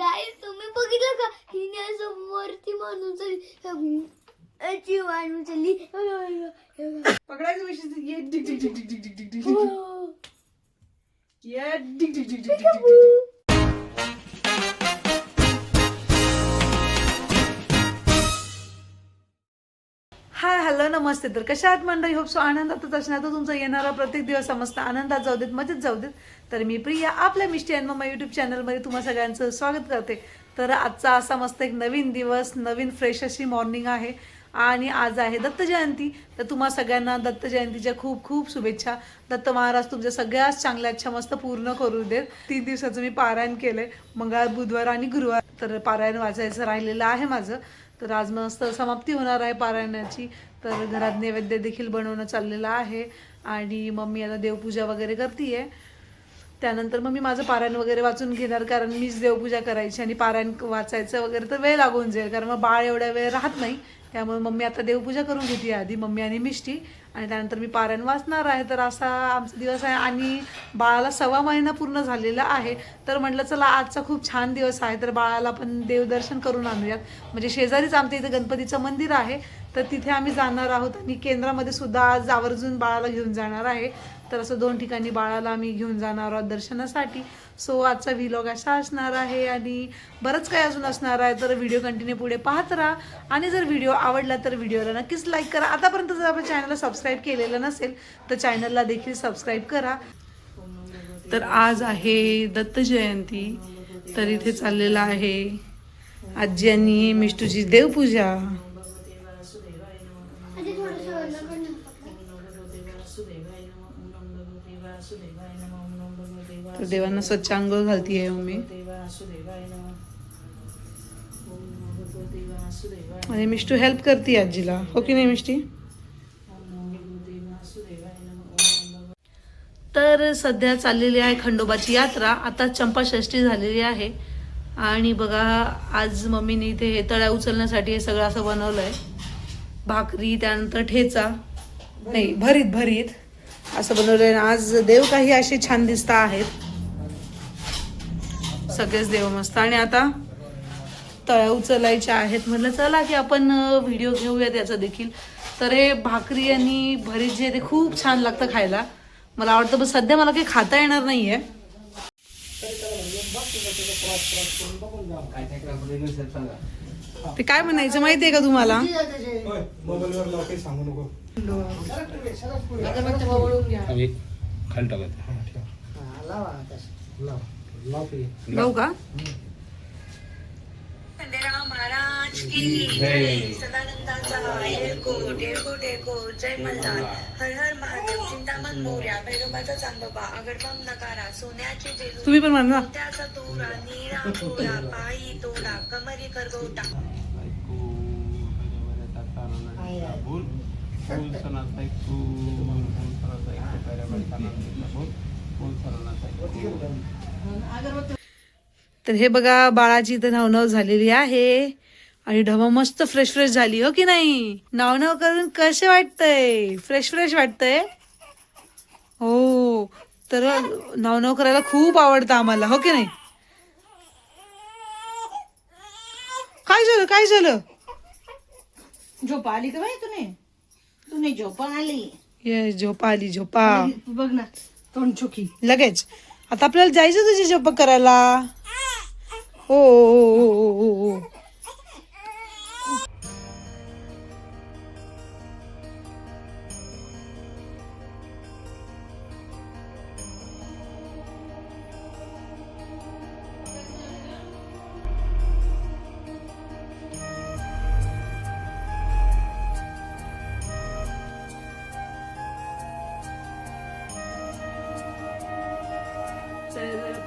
गाईस तुम्ही बघितलं का हिने असं वरती माणून चली अची माणून चली पकडायचं विषय ये डिग डिग डिग डिग डिग डिग डिग ये डिग डिग डिग डिग डिग डिग. हाय हॅलो नमस्ते. तर कशा आहात मंडळी? होप सो आनंदातच असणार. तर तुमचा येणारा प्रत्येक दिवस समस्त आनंदात जाऊ देत, मजेत जाऊ देत. तर मी प्रिया आपल्या मिष्टी अँड मम्मा यूट्यूब चॅनलमध्ये तुम्हा सगळ्यांचं स्वागत करते. तर आजचा असा मस्त एक नवीन दिवस, नवीन फ्रेश अशी मॉर्निंग आहे आणि आज आहे दत्त जयंती. तर तुम्हा सगळ्यांना दत्त जयंतीच्या खूप खूप शुभेच्छा. दत्त महाराज तुमच्या सगळ्याच चांगल्या इच्छा मस्त पूर्ण करू देत. 3 दिवसाचं मी पारायण केलंय, मंगळवार बुधवार आणि गुरुवार. तर पारायण वाचायचं राहिलेलं आहे माझं. तर आज मस्त समाप्ती होणार आहे पारायणाची. तर घरात नैवेद्य देखील बनवणं चाललेलं आहे आणि मम्मी आता देवपूजा वगैरे करते. त्यानंतर मग मी माझं पारायण वगैरे वाचून घेणार, कारण मीच देवपूजा करायची आणि पारायण वाचायचं वगैरे तर वेळ लागून जाईल, कारण मग बाळ एवढ्या वेळ राहत नाही. त्यामुळे मम्मी आता देवपूजा करून घेते आधी, मम्मी आणि मिष्टी, आणि त्यानंतर मी पारायण वाचणार आहे. तर असा आमचा दिवस आहे आणि बाळाला 1.25 महिना पूर्ण झालेला आहे. तर म्हटलं चला आजचा खूप छान दिवस आहे, तर बाळाला पण देवदर्शन करून आणूयात. म्हणजे शेजारीच आमच्या इथे गणपतीचं मंदिर आहे, तर तिथे आम्ही जाणार आहोत आणि केंद्रामध्ये सुद्धा आज आवर्जून बाळाला घेऊन जाणार आहे. तर असं 2 ठिकाणी बाळाला आम्ही घेऊन जाणार आहोत दर्शनासाठी. सो आजचा व्लॉग असा असणार आहे आणि बरंच काही अजून असणार आहे. तर व्हिडिओ कंटिन्यू पुढे पाहत राहा आणि जर व्हिडिओ आवडला तर व्हिडिओला नक्कीच लाईक करा. आतापर्यंत जर आपल्या चॅनलला सबस्क्राईब केलेलं नसेल तर चॅनलला देखील सबस्क्राईब करा. तर आज आहे दत्त जयंती, तर इथे चाललेलं आहे आजी आणि मिष्टूची देवपूजा. तर देवांना स्वच्छ आंघोळ घालतीये मम्मी आणि मिष्टू हेल्प करते आजीला, हो की नाही मिष्टी? तर सध्या चाललेली आहे खंडोबाची यात्रा. आता चंपाषष्ठी झालेली आहे आणि बघा आज मम्मीने इथे हे तळ्या उचलण्यासाठी हे सगळं असं बनवलंय. भाकरी, त्यानंतर ठेचा, नाही भरीत भरीत असं बनवलंय. आज देव काही असे छान दिसत आहेत, सगळेच देव मस्त. आणि आता तळ्या उचलायच्या आहेत. म्हटलं चला की आपण व्हिडिओ घेऊया त्याचा देखील. तर हे भाकरी आणि भरीत जे ते खूप छान लागतं खायला, मला आवडतं. पण सध्या मला काही खाता येणार नाहीये. ते काय म्हणायचं माहितीये का तुम्हाला? लावू का? महाराज की जय. सदानंदाचा एळको टेळको टेळको जय मल्हार. हर हर महादेव. चिंतामण मोर्या. भैरवाचा चांदोबा. अगडबम नकारा. सोन्याचे जेजू. तुम्ही पण म्हणा. त्याचा तोरा नीरा घोडा. पायी तोडा कमरी करगोटा. तर हे बघा बाळाची इथं नावनाव झालेली आहे आणि ढमा मस्त फ्रेश फ्रेश झाली, हो की नाही? नावनाव करून कसे वाटतंय? फ्रेश फ्रेश वाटतंय हो. तर नावनाव करायला खूप आवडतं आम्हाला, हो की नाही? काय झालं काय झालं? झोपा आली का बाई तुने झोपा आली. ये झोपा आली, झोपा. बघ ना तोंड चुकी. लगेच आता आपल्याला जायचं तुझी झोपा करायला. हो हो हो हो हो हो.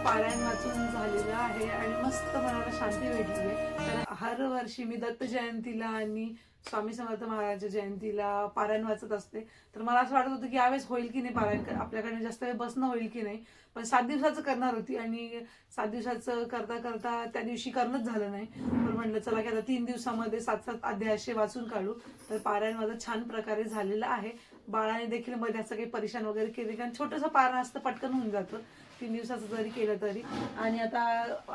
पारायण वाचून झालेलं आहे आणि मस्त मनाला शांती भेटली आहे. तर हर वर्षी मी दत्त जयंतीला आणि स्वामी समर्थ महाराज जयंतीला पारायण वाचत असते. तर मला असं वाटत होतं की यावेळेस होईल की नाही पारायण, आपल्याकडे जास्त वेळ बसणं होईल की नाही. पण 7 दिवसाचं करणार होती आणि 7 दिवसाचं करता करता त्या दिवशी करणंच झालं नाही. पण म्हटलं चला की आता 3 दिवसामध्ये 7-7 अध्याय असे वाचून काढू. तर पारायण माझं छान प्रकारे झालेलं आहे. बाळाने देखील मध्ये असं काही परेशान वगैरे केले, कारण छोटंसं पारायण असतं, पटकन होऊन जातं. 3 दिवसाचं जरी केलं तरी. आणि आता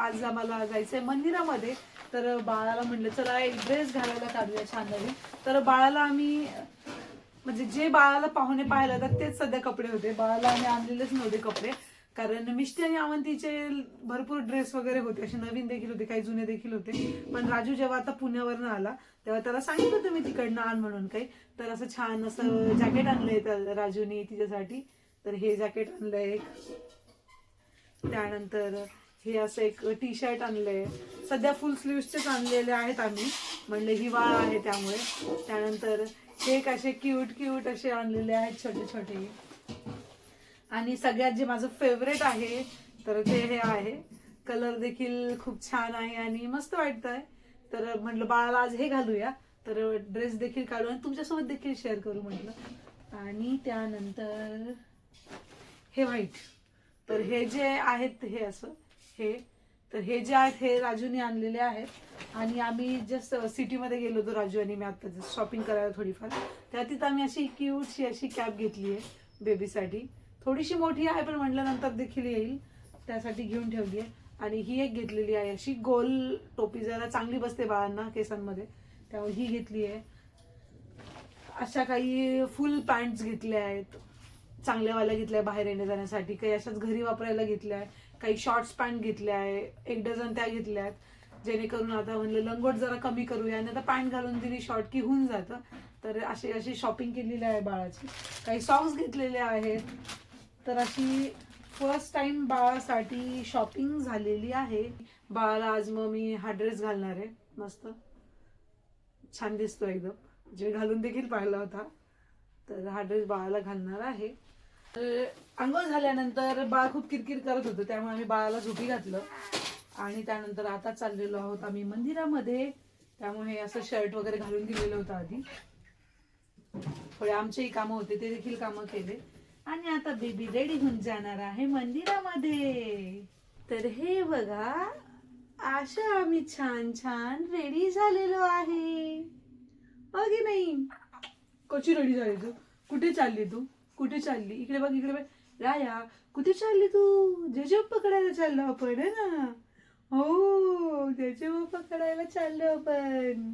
आज आम्हाला जायचंय मंदिरामध्ये, तर बाळाला म्हणलं चला एक ड्रेस घालायला काढूया छान नवीन. तर बाळाला आम्ही म्हणजे जे बाळाला पाहुणे पाहायला येतात तेच सध्या कपडे होते, बाळाला आम्ही आणलेलेच नव्हते कपडे, कारण मिष्टी आणि अवंतीचे भरपूर ड्रेस वगैरे होते, असे नवीन देखील होते, काही जुने देखील होते. पण राजू जेव्हा आता पुण्यावरनं आला तेव्हा त्याला सांगितलं होतं मी तिकडनं आण म्हणून काही, तर असं छान असं जॅकेट आणलंय तर राजूने तिच्यासाठी. तर हे जॅकेट आणलंय एक, त्यानंतर हे असं एक टी शर्ट आणलंय, सध्या फुल स्लीव्सचेच आणलेले आहेत आम्ही, म्हणलं हिवाळा आहे त्यामुळे. त्यानंतर हे एक असे क्यूट असे आणलेले आहेत छोटे छोटे. आणि सगळ्यात जे माझं फेवरेट आहे तर ते हे आहे, कलर देखील खूप छान आहे आणि मस्त वाटतंय. तर म्हटलं बाळाला आज हे घालूया, तर ड्रेस देखील काढू आणि तुमच्यासोबत देखील शेअर करू म्हटलं. आणि त्यानंतर हे व्हाईट, तर हे जे आहेत हे असं हे, तर हे जे आहेत हे राजूने आणलेले आहेत. आणि आम्ही जस्ट सिटीमध्ये गेलो होतो राजू आणि मी आता शॉपिंग करायला थोडीफार, त्या तिथं आम्ही अशी क्यूटशी अशी कॅप घेतली आहे बेबीसाठी, थोडीशी मोठी आहे पण म्हटलं नंतर देखील येईल त्यासाठी घेऊन ठेवली आहे. आणि ही एक घेतलेली आहे अशी गोल टोपी, जरा चांगली बसते बाळांना केसांमध्ये, त्यामुळे ही घेतली आहे. अशा काही फुल पॅन्ट्स घेतल्या आहेत, चांगल्यावाल्या घेतल्या बाहेर येण्या जाण्यासाठी, काही अशाच घरी वापरायला घेतल्या आहे, काही शॉर्ट्स पॅन्ट घेतल्या आहे, 1 डझन त्या घेतल्या आहेत, जेणेकरून आता म्हणलं लंगोट जरा कमी करूया आणि आता पॅन्ट घालून दिली शॉर्ट की होऊन जातं. तर अशी शॉपिंग केलेली आहे बाळाची. काही सॉक्स घेतलेले आहेत. तर अशी फर्स्ट टाइम बाळासाठी शॉपिंग झालेली आहे. बाळाला आज मग मी हा ड्रेस घालणार आहे, मस्त छान दिसतो एकदम, जे घालून देखील पाहिला होता. तर हा ड्रेस बाळाला घालणार आहे. तर अंघोळ झाल्यानंतर बाळ खूप किरकिर करत होतं, त्यामुळे आम्ही बाळाला झोपी घातलं. आणि त्यानंतर आता चाललेलो आहोत आम्ही मंदिरामध्ये, त्यामुळे असं शर्ट वगैरे घालून दिलेलं होतं आधी. थोडे आमचेही कामं होते ते देखील कामं केले. आणि आता बेबी रेडी होऊन जाणार आहे मंदिरामध्ये. तर हे बघा, अशा आम्ही छान छान रेडी झालेलो आहे, हो की नाही? कशी रेडी झाली तू? कुठे चालली तू? कुठे चालली? इकडे बघ, इकडे बघ. राया, कुठे चालली तू? जेजे पकडायला चाललो आपण, है ना? हो, जेजे पकडायला चाललो आपण.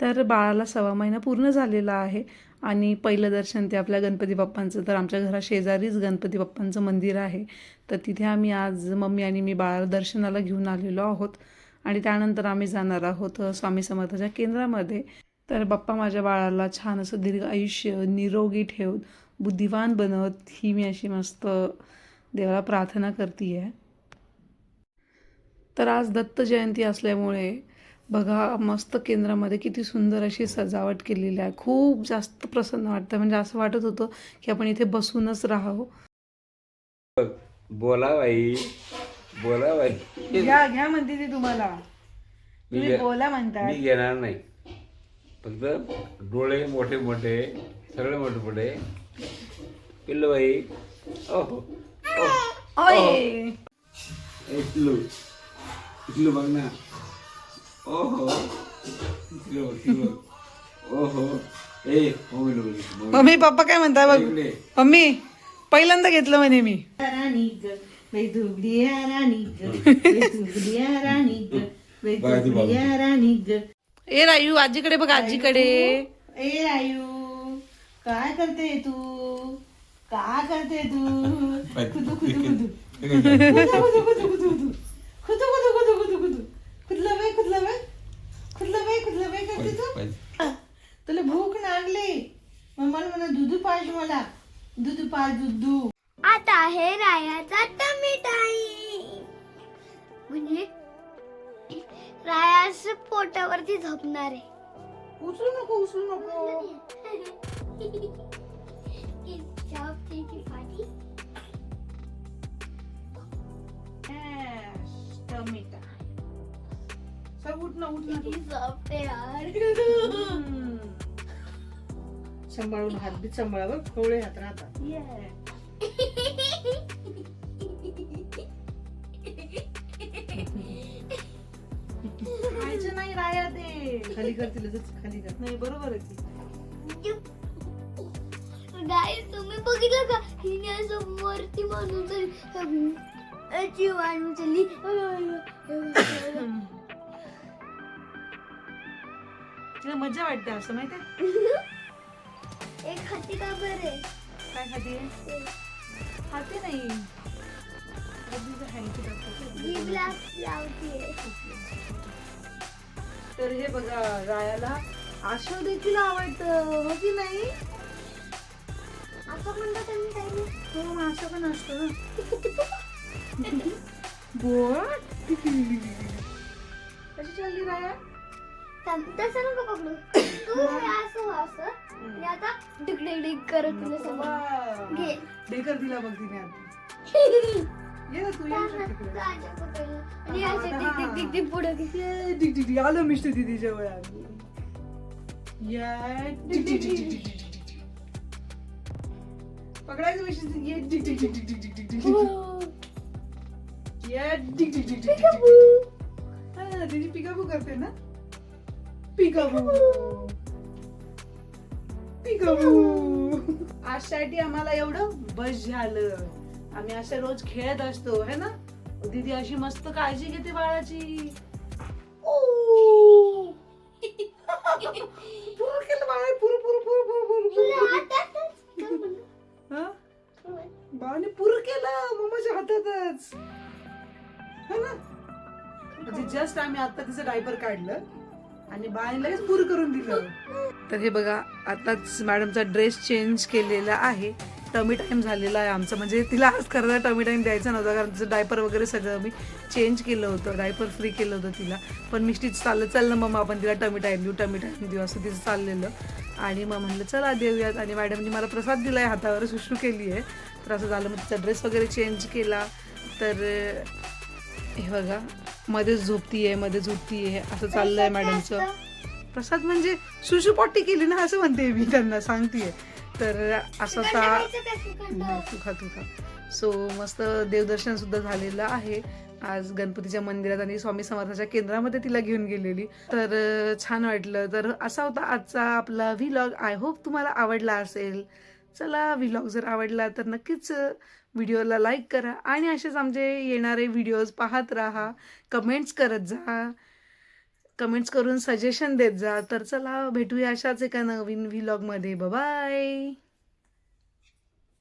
तर बाळाला 1.25 महिना पूर्ण झालेला आहे आणि पहिलं दर्शन ते आपल्या गणपती बाप्पांचं. तर आमच्या घरा शेजारीच गणपती बाप्पांचं मंदिर आहे, तर तिथे आम्ही आज मम्मी आणि मी बाळाला दर्शनाला घेऊन आलेलो आहोत. आणि त्यानंतर आम्ही जाणार आहोत स्वामी समर्थाच्या केंद्रामध्ये. तर बाप्पा माझ्या बाळाला छान असं दीर्घ आयुष्य, निरोगी ठेवत, बुद्धिवान बनवत, ही मी अशी मस्त देवाला प्रार्थना करते आहे. तर आज दत्त जयंती असल्यामुळे बघा मस्त केंद्रामध्ये किती सुंदर अशी सजावट केलेली आहे. खूप जास्त प्रसन्न वाटतं, म्हणजे असं वाटत होतं की आपण इथे बसूनच राहावं. बोला बाई, बोला बाई. घ्या म्हणते ती तुम्हाला, तुम्ही बोला म्हणता. मी घेणार नाही, फक्त डोळे मोठे मोठे, सगळे मोठे मोठे. पिल्लू बाई, ओहो ओय, पिल्लू, पिल्लू बघ ना. ओहो, ओहो. ए मम्मी पप्पा काय म्हणताय बघ. मम्मी पहिल्यांदा घेतलं म्हणे मी. राणी ग वैदुगडिया राणी ग वैदुगडिया राणी ग वैदुगडिया राणी ग. ए रायू, आजीकडे बघ, आजीकडे. ए रायू, काय करते तू? काय करते तू? खुदू खुदू खुदू खुदू खुदू खुदू खुदू खुदू खुदू खुदू खुदू खुदू खुदलं बाई, खुदलं बाई, खुदलं बाई, खुदलं बाई करते तू? तुला भूक लागली मग मला म्हणा दुधू पाहिजे, मला दुधू पाहिजे, दुधू. आता आहे रायाचा मिठाई, म्हणजे राया असं पोटावरती झोपणार आहे. उचलू नको, उचलू नको. टमिटा सर, उठ ना, उठ ना तू. सांभाळून हात बीत सांभाळावर, थोडे हात राहतात. खायचं नाही राया, ते खाली कर, तिला खाली कर. नाही, बरोबर आहे ती. गाईस तुम्ही बघितलं का हिने असं वरती मारून चली अची मारून चली तिला मजा वाटते असं माहितीये. एक हाती का बरे काय खाते? खाते नाही. रबीचं hanky टाकते. जीभला लावतीये. तर हे बघा रायाला आशा देखील आवडतं हो की नाही? असं म्हणतात त्यांनी काही नाही. हो मग असं पण असतं ना. बोल कशी चालली राया? तसं नको पकडू तू हे असं हो असं आणि आता डिग करत तुला समोर घे. ढेकर दिला बघ तिने आता. ये ना तू ये ना तिकडे. राजा पकडलं. आणि असं डिग पुढे घे. ये, डिग डिग डिग. आलो मिष्टी दीदीच्या वेळा या डिग डिग डिग डिग डिग डिग. पकडायचं मिष्टी. ये डिग डिग डिग डिग डिग डिग डिग डिग. ये डिग डिग डिग डिग डिग डिग. हा दीदी पिकाबू करते ना. पिकाबू पिकाबू. आजसाठी आम्हाला एवढं बस झालं. आम्ही अशा रोज खेळत असतो है ना. दीदी अशी मस्त काळजी घेते बाळाची. ओ पुरं केलं बाळ. पुरं पुरं पुरं पुरं पुरं पुरं. हा बाळाने पुरं केलं मम्माच्या हातातच है ना. म्हणजे जस्ट आम्ही आता तिचं डायपर काढलं आणि बाळाने लगेच पूर करून दिलं. तर हे बघा आताच मॅडमचा ड्रेस चेंज केलेला आहे. टमी टाइम झालेला आहे आमचं. म्हणजे तिला आज खरं टमी टाइम द्यायचा नव्हता कारण तिचं डायपर वगैरे सगळं मी चेंज केलं होतं. डायपर फ्री केलं होतं तिला. पण मिष्टीच चाललं मग आपण तिला टमी टाइम देऊ असं तिचं चाललेलं. आणि मग म्हणलं चला देऊयात. आणि मॅडमनी मला प्रसाद दिला आहे हातावर सुश्रू केली आहे. तर असं झालं. मग तिचा ड्रेस वगैरे चेंज केला. तर हे बघा मध्येच झोपतीये मध्येच उठतीये असं चाललं आहे मॅडमचं. प्रसाद म्हणजे सुशू पॉटी केली ना असं म्हणते मी त्यांना सांगतेय. तर असं तुखा सो मस्त देवदर्शन सुद्धा झालेलं आहे आज गणपतीच्या मंदिरात आणि स्वामी समर्थाच्या केंद्रामध्ये तिला घेऊन गेलेली. तर छान वाटलं. तर असा होता आजचा आपला व्लॉग. आय होप तुम्हाला आवडला असेल. चला व्लॉग जर आवडला तर नक्कीच व्हिडिओला लाईक करा आणि असेच आमचे येणारे व्हिडिओज पाहत राहा. कमेंट्स करत जा. कमेंट्स करून सजेशन देत जा. तर चला भेटूया अशाच एका नवीन व्लॉगमध्ये. बाय.